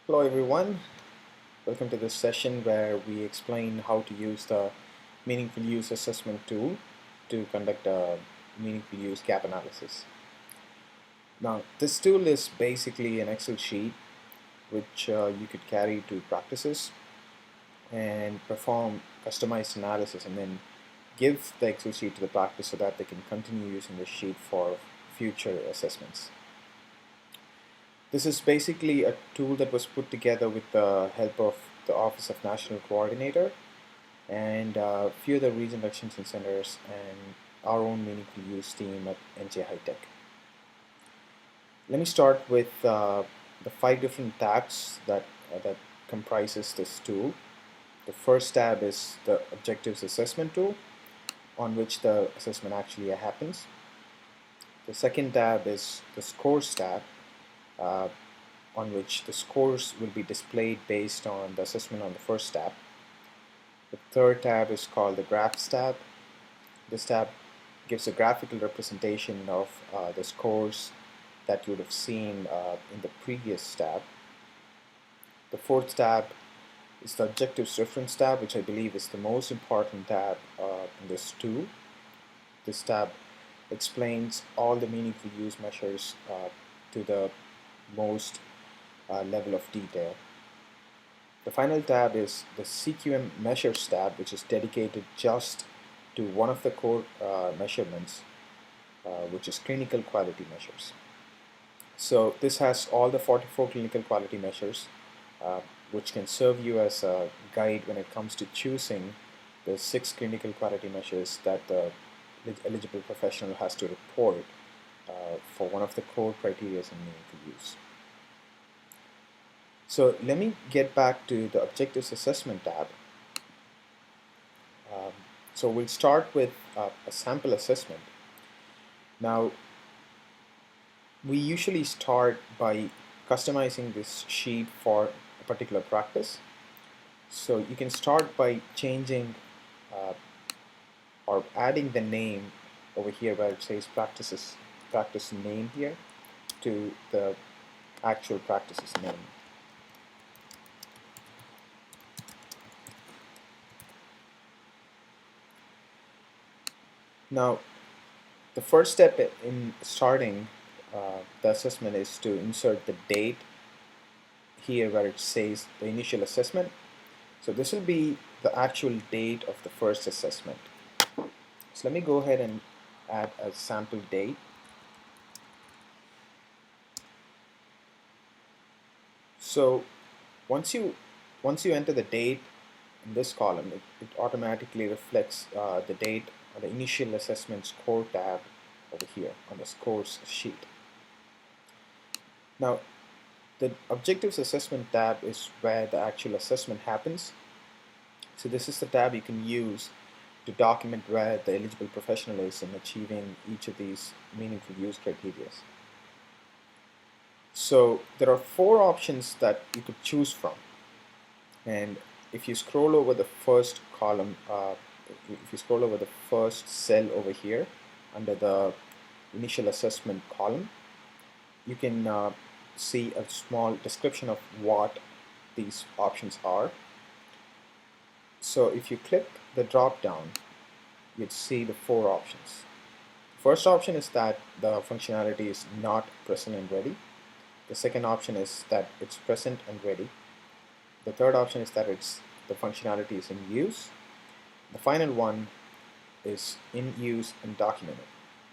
Hello everyone, welcome to this session where we explain how to use the Meaningful Use Assessment tool to conduct a meaningful use gap analysis. Now this tool is basically an Excel sheet which you could carry to practices and perform customized analysis and then give the Excel sheet to the practice so that they can continue using the sheet for future assessments. This is basically a tool that was put together with the help of the Office of National Coordinator and a few other regional extension centers and our own meaningful use team at NJ High Tech. Let me start with the 5 different tabs that comprises this tool. The first tab is the Objectives Assessment tool, on which the assessment actually happens. The second tab is the Scores tab, on which the scores will be displayed based on the assessment on the first tab. The third tab is called the Graphs tab. This tab gives a graphical representation of the scores that you would have seen in the previous tab. The fourth tab is the Objectives Reference tab, which I believe is the most important tab in this tool. This tab explains all the meaningful use measures to the most level of detail. The final tab is the CQM Measures tab, which is dedicated just to one of the core measurements, which is clinical quality measures. So this has all the 44 clinical quality measures, which can serve you as a guide when it comes to choosing the 6 clinical quality measures that the eligible professional has to report for one of the core criteria in meaningful use. So let me get back to the Objectives Assessment tab. So we'll start with a sample assessment. Now, we usually start by customizing this sheet for a particular practice. So you can start by changing or adding the name over here where it says practice name here to the actual practice's name. Now, the first step in starting the assessment is to insert the date here where it says the initial assessment. So this will be the actual date of the first assessment. So let me go ahead and add a sample date. So once you enter the date in this column, it automatically reflects the date on the initial assessment score tab over here on the scores sheet. Now, the Objectives Assessment tab is where the actual assessment happens. So this is the tab you can use to document where the eligible professional is in achieving each of these meaningful use criteria. So there are 4 options that you could choose from, and if you scroll over the first column, if you scroll over the first cell over here under the initial assessment column, you can see a small description of what these options are. So if you click the drop down, you'd see the 4 options. First option is that the functionality is not present and ready. The second option is that it's present and ready. The third option is that the functionality is in use. The final one is in use and documented.